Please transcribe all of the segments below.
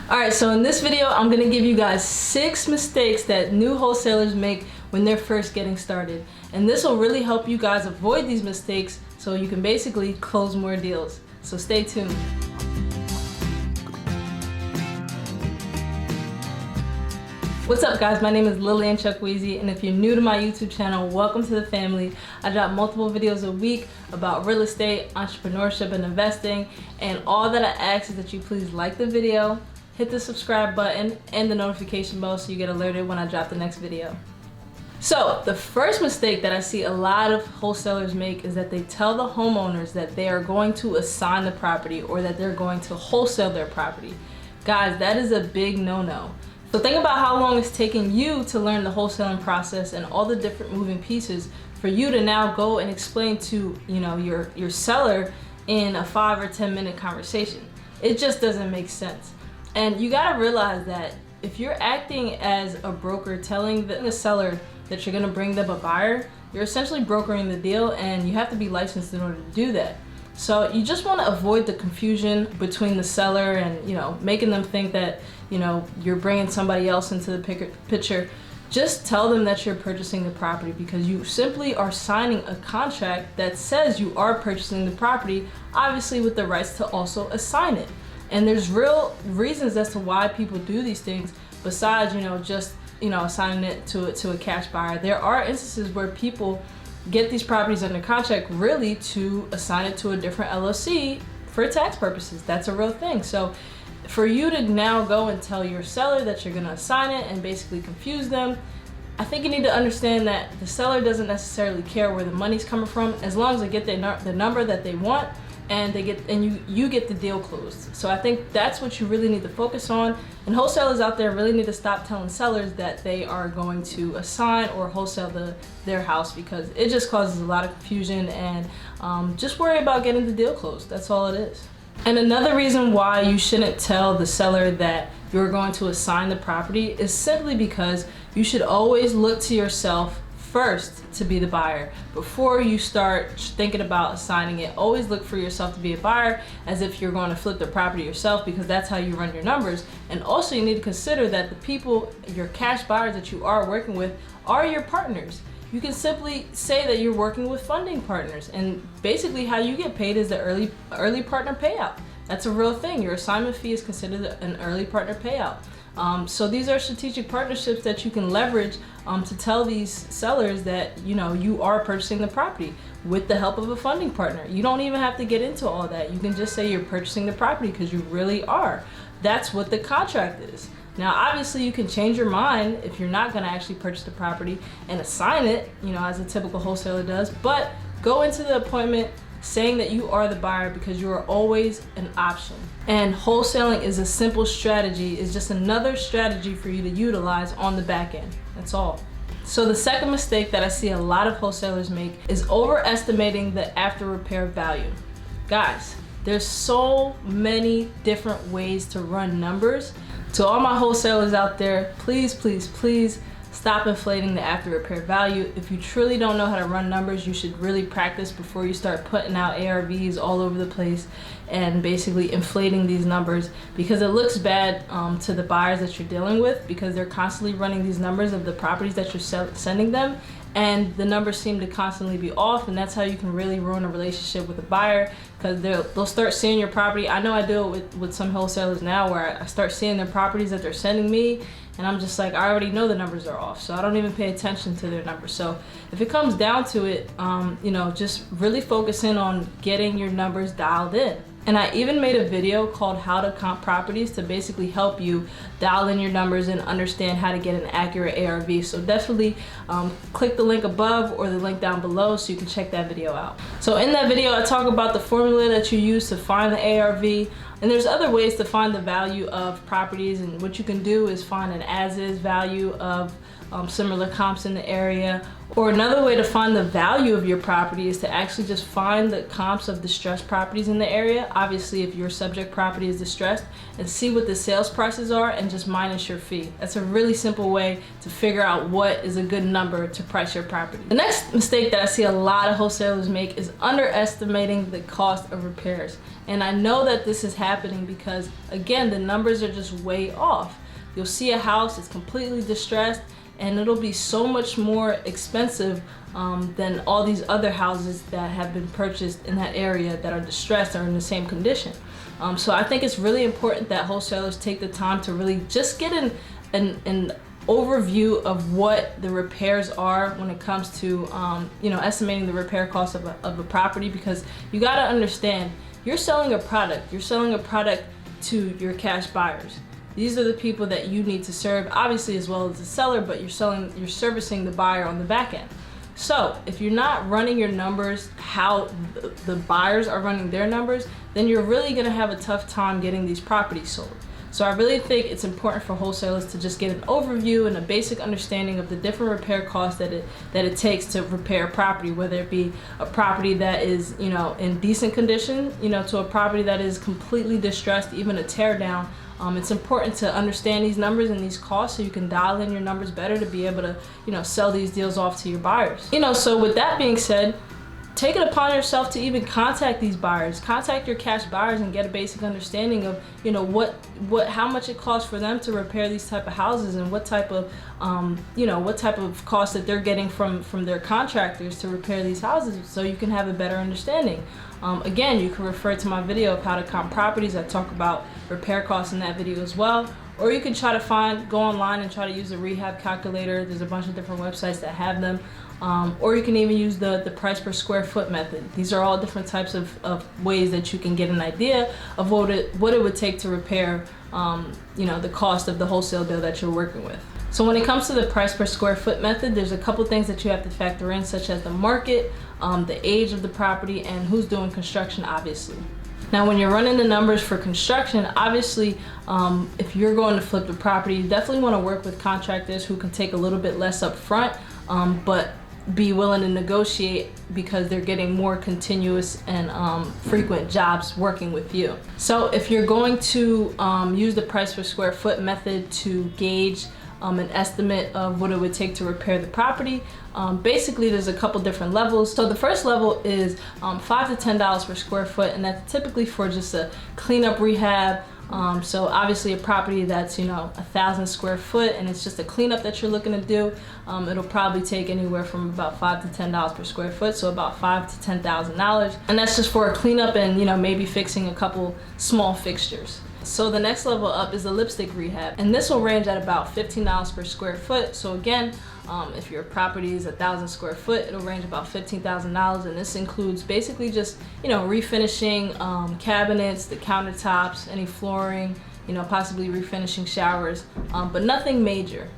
Alright, so in this video, I'm going to give you guys 6 mistakes that new wholesalers make when they're first getting started. And this will really help you guys avoid these mistakes so you can basically close more deals. So stay tuned. What's up guys, my name is Lillian Chukwueze, and if you're new to my YouTube channel, welcome to the family. I drop multiple videos a week about real estate, entrepreneurship, and investing, and all that I ask is that you please like the video, hit the subscribe button and the notification bell so you get alerted when I drop the next video. So the first mistake that I see a lot of wholesalers make is that they tell the homeowners that they are going to assign the property or that they're going to wholesale their property. Guys, that is a big no-no. So think about how long it's taking you to learn the wholesaling process and all the different moving pieces for you to now go and explain to your seller in a 5 or 10 minute conversation. It just doesn't make sense. And you gotta realize that if you're acting as a broker telling the seller that you're gonna bring them a buyer, you're essentially brokering the deal, and you have to be licensed in order to do that. So you just want to avoid the confusion between the seller and making them think that you're bringing somebody else into the picture. Just tell them that you're purchasing the property, because you simply are signing a contract that says you are purchasing the property, obviously with the rights to also assign it. And there's real reasons as to why people do these things besides just assigning it to a cash buyer. There are instances where people get these properties under contract really to assign it to a different LLC for tax purposes. That's a real thing. So for you to now go and tell your seller that you're going to assign it and basically confuse them, I think you need to understand that the seller doesn't necessarily care where the money's coming from, as long as they get the number that they want and you get the deal closed. So I think that's what you really need to focus on. And wholesalers out there really need to stop telling sellers that they are going to assign or wholesale their house, because it just causes a lot of confusion, and just worry about getting the deal closed. That's all it is. And another reason why you shouldn't tell the seller that you're going to assign the property is simply because you should always look to yourself first to be the buyer. Before you start thinking about assigning it, always look for yourself to be a buyer, as if you're going to flip the property yourself, because that's how you run your numbers. And also you need to consider that the people, your cash buyers that you are working with, are your partners. You can simply say that you're working with funding partners, and basically how you get paid is the early partner payout. That's a real thing. Your assignment fee is considered an early partner payout. So these are strategic partnerships that you can leverage to tell these sellers that you are purchasing the property with the help of a funding partner. You don't even have to get into all that. You can just say you're purchasing the property because you really are. That's what the contract is. Now obviously you can change your mind if you're not going to actually purchase the property and assign it, as a typical wholesaler does, but go into the appointment saying that you are the buyer, because you are always an option. And wholesaling is a simple strategy. It's just another strategy for you to utilize on the back end. That's all. So the second mistake that I see a lot of wholesalers make is overestimating the after repair value. Guys, there's so many different ways to run numbers. To all my wholesalers out there, please, please, please stop inflating the after repair value. If you truly don't know how to run numbers, you should really practice before you start putting out ARVs all over the place and basically inflating these numbers, because it looks bad to the buyers that you're dealing with, because they're constantly running these numbers of the properties that you're sending them, and the numbers seem to constantly be off, and that's how you can really ruin a relationship with a buyer, because they'll start seeing your property. I know I do it with some wholesalers now, where I start seeing their properties that they're sending me, and I'm just like, I already know the numbers are off, so I don't even pay attention to their numbers. So if it comes down to it, just really focus in on getting your numbers dialed in. And I even made a video called How to Comp Properties to basically help you dial in your numbers and understand how to get an accurate ARV. So definitely click the link above or the link down below so you can check that video out. So in that video, I talk about the formula that you use to find the ARV. And there's other ways to find the value of properties, and what you can do is find an as-is value of similar comps in the area, Or another way to find the value of your property is to actually just find the comps of distressed properties in the area. Obviously, if your subject property is distressed, and see what the sales prices are and just minus your fee. That's a really simple way to figure out what is a good number to price your property. The next mistake that I see a lot of wholesalers make is underestimating the cost of repairs. And I know that this is happening because, again, the numbers are just way off. You'll see a house, it's completely distressed, and it'll be so much more expensive than all these other houses that have been purchased in that area that are distressed or in the same condition. So I think it's really important that wholesalers take the time to really just get an overview of what the repairs are when it comes to estimating the repair cost of a property, because you got to understand, you're selling a product. You're selling a product to your cash buyers. These are the people that you need to serve, obviously, as well as the seller, but you're servicing the buyer on the back end. So if you're not running your numbers how the buyers are running their numbers, then you're really gonna have a tough time getting these properties sold. So I really think it's important for wholesalers to just get an overview and a basic understanding of the different repair costs that it takes to repair a property, whether it be a property that is in decent condition, to a property that is completely distressed, even a tear down. It's important to understand these numbers and these costs so you can dial in your numbers better to be able to sell these deals off to your buyers. So with that being said, take it upon yourself to even contact these buyers. Contact your cash buyers and get a basic understanding of how much it costs for them to repair these type of houses, and what type of cost that they're getting from their contractors to repair these houses, so you can have a better understanding. Again, you can refer to my video of how to comp properties. I talk about repair costs in that video as well. Or you can go online and try to use a rehab calculator. There's a bunch of different websites that have them. Or you can even use the price per square foot method. These are all different types of ways that you can get an idea of what it would take to repair the cost of the wholesale deal that you're working with. So when it comes to the price per square foot method, there's a couple things that you have to factor in, such as the market, the age of the property, and who's doing construction, obviously. Now, when you're running the numbers for construction, obviously, if you're going to flip the property, you definitely want to work with contractors who can take a little bit less up front, but be willing to negotiate because they're getting more continuous and frequent jobs working with you. So if you're going to use the price per square foot method to gauge an estimate of what it would take to repair the property, basically there's a couple different levels. So the first level is $5 to $10 per square foot, and that's typically for just a cleanup rehab. So obviously a property that's 1,000 square foot and it's just a cleanup that you're looking to do, it'll probably take anywhere from about $5 to $10 per square foot, so about $5,000 to $10,000, and that's just for a cleanup and maybe fixing a couple small fixtures. So the next level up is the lipstick rehab, and this will range at about $15 per square foot. So again, if your property is 1,000 square foot, it'll range about $15,000, and this includes basically just refinishing cabinets, the countertops, any flooring, possibly refinishing showers, but nothing major.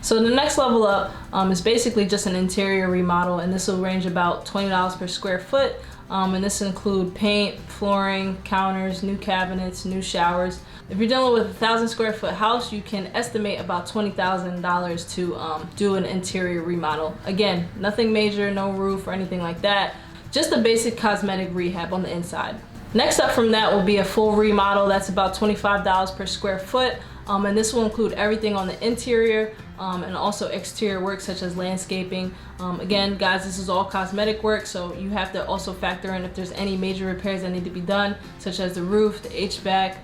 So the next level up is basically just an interior remodel, and this will range about $20 per square foot. And this include paint, flooring, counters, new cabinets, new showers. If you're dealing with a 1,000 square foot house, you can estimate about $20,000 to do an interior remodel. Again, nothing major, no roof or anything like that. Just a basic cosmetic rehab on the inside. Next up from that will be a full remodel. That's about $25 per square foot. And this will include everything on the interior and also exterior work such as landscaping. Again, guys, this is all cosmetic work, so you have to also factor in if there's any major repairs that need to be done, such as the roof, the HVAC,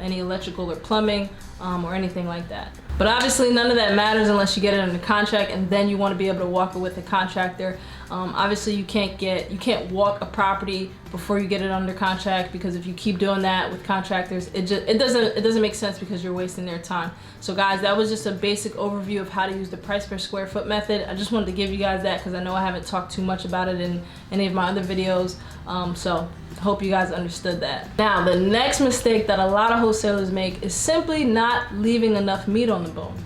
any electrical or plumbing, or anything like that. But obviously none of that matters unless you get it under contract, and then you want to be able to walk it with a contractor. Obviously you can't walk a property before you get it under contract, because if you keep doing that with contractors, it doesn't make sense because you're wasting their time. So guys, that was just a basic overview of how to use the price per square foot method. I just wanted to give you guys that because I know I haven't talked too much about it in any of my other videos. So I hope you guys understood that. Now, the next mistake that a lot of wholesalers make is simply not leaving enough meat on the bone.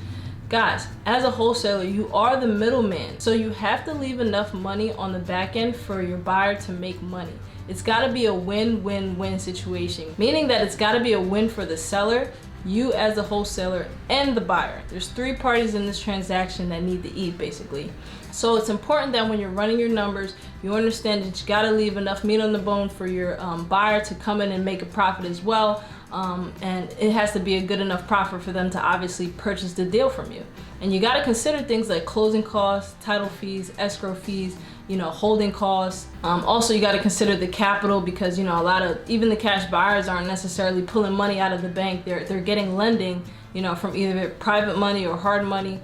Guys, as a wholesaler, you are the middleman, so you have to leave enough money on the back end for your buyer to make money. It's got to be a win-win-win situation, meaning that it's got to be a win for the seller you as a wholesaler and the buyer. There's three parties in this transaction that need to eat, basically. So it's important that when you're running your numbers, you understand that you got to leave enough meat on the bone for your buyer to come in and make a profit as well. And it has to be a good enough profit for them to obviously purchase the deal from you. And you got to consider things like closing costs, title fees, escrow fees, holding costs. Also, you got to consider the capital, because a lot of even the cash buyers aren't necessarily pulling money out of the bank. They're getting lending, from either private money or hard money.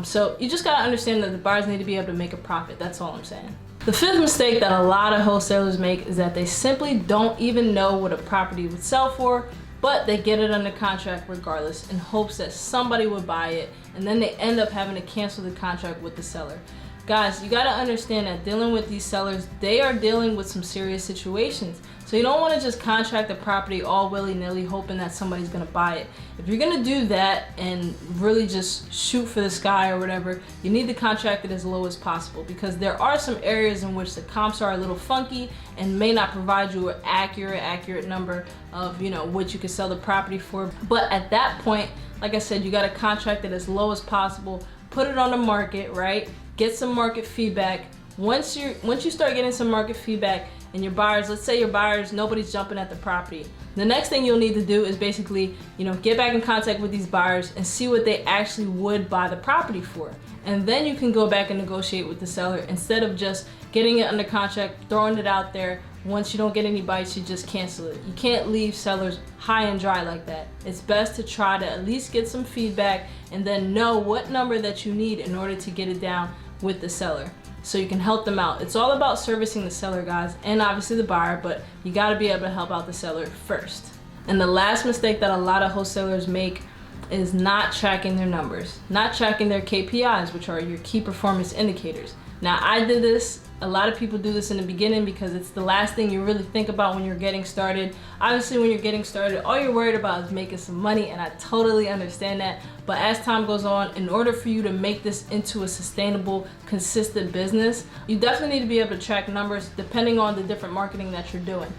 So you just got to understand that the buyers need to be able to make a profit. That's all I'm saying. The fifth mistake that a lot of wholesalers make is that they simply don't even know what a property would sell for, but they get it under contract regardless in hopes that somebody would buy it, and then they end up having to cancel the contract with the seller. Guys, you got to understand that dealing with these sellers, they are dealing with some serious situations. So you don't want to just contract the property all willy-nilly hoping that somebody's going to buy it. If you're going to do that and really just shoot for the sky or whatever, you need to contract it as low as possible, because there are some areas in which the comps are a little funky and may not provide you an accurate number of what you can sell the property for. But at that point, like I said, you got to contract it as low as possible, put it on the market, right? Get some market feedback. Once you start getting some market feedback and your buyers, let's say your buyers, nobody's jumping at the property, the next thing you'll need to do is basically, get back in contact with these buyers and see what they actually would buy the property for. And then you can go back and negotiate with the seller instead of just getting it under contract, throwing it out there. Once you don't get any bites, you just cancel it. You can't leave sellers high and dry like that. It's best to try to at least get some feedback and then know what number that you need in order to get it down with the seller, so you can help them out. It's all about servicing the seller, guys, and obviously the buyer, but you got to be able to help out the seller first. And the last mistake that a lot of wholesalers make is not tracking their numbers, not tracking their KPIs, which are your key performance indicators. Now, I did this. A lot of people do this in the beginning because it's the last thing you really think about when you're getting started. Obviously, when you're getting started, all you're worried about is making some money, and I totally understand that. But as time goes on, in order for you to make this into a sustainable, consistent business, you definitely need to be able to track numbers depending on the different marketing that you're doing.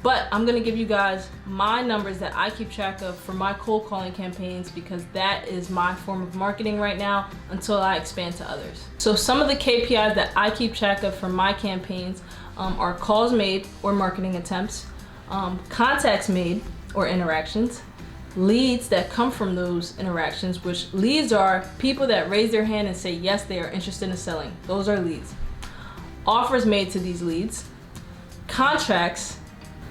But I'm gonna give you guys my numbers that I keep track of for my cold calling campaigns, because that is my form of marketing right now until I expand to others. So some of the KPIs that I keep track of for my campaigns are calls made or marketing attempts, contacts made or interactions, leads that come from those interactions, which leads are people that raise their hand and say yes, they are interested in selling. Those are leads. Offers made to these leads, contracts,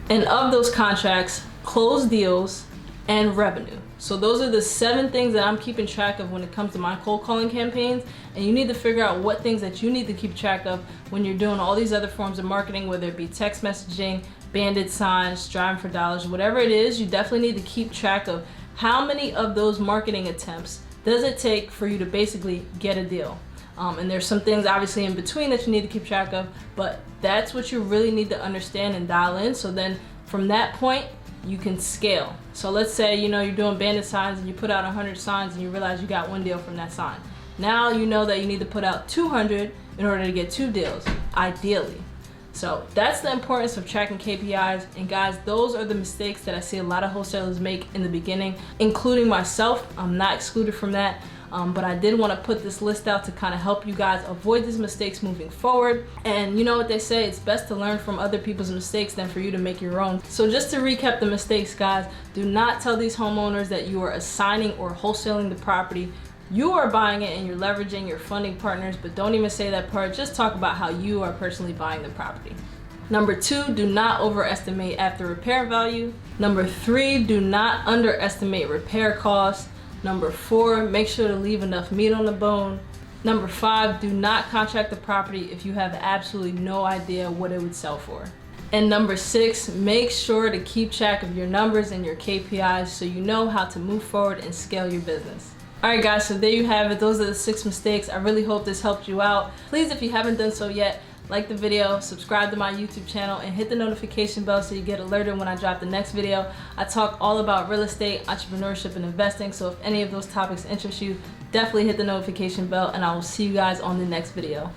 and of those contracts, closed deals, and revenue. So those are the 7 things that I'm keeping track of when it comes to my cold calling campaigns. And you need to figure out what things that you need to keep track of when you're doing all these other forms of marketing, whether it be text messaging, bandit signs, driving for dollars, whatever it is. You definitely need to keep track of how many of those marketing attempts does it take for you to basically get a deal. And there's some things obviously in between that you need to keep track of, but that's what you really need to understand and dial in. So then from that point, you can scale. So let's say, you're doing bandit signs and you put out 100 signs and you realize you got 1 deal from that sign. Now you know that you need to put out 200 in order to get 2 deals, ideally. So that's the importance of tracking KPIs. And guys, those are the mistakes that I see a lot of wholesalers make in the beginning, including myself. I'm not excluded from that. But I did want to put this list out to kind of help you guys avoid these mistakes moving forward. And you know what they say, it's best to learn from other people's mistakes than for you to make your own. So just to recap the mistakes, guys, do not tell these homeowners that you are assigning or wholesaling the property. You are buying it and you're leveraging your funding partners, but don't even say that part. Just talk about how you are personally buying the property. Number 2, do not overestimate after repair value. Number 3, do not underestimate repair costs. Number 4, make sure to leave enough meat on the bone. Number 5, do not contract the property if you have absolutely no idea what it would sell for. And number 6, make sure to keep track of your numbers and your KPIs so you know how to move forward and scale your business. Alright guys, so there you have it. Those are the 6 mistakes. I really hope this helped you out. Please, if you haven't done so yet, like the video, subscribe to my YouTube channel, and hit the notification bell so you get alerted when I drop the next video. I talk all about real estate, entrepreneurship, and investing, so if any of those topics interest you, definitely hit the notification bell, and I will see you guys on the next video.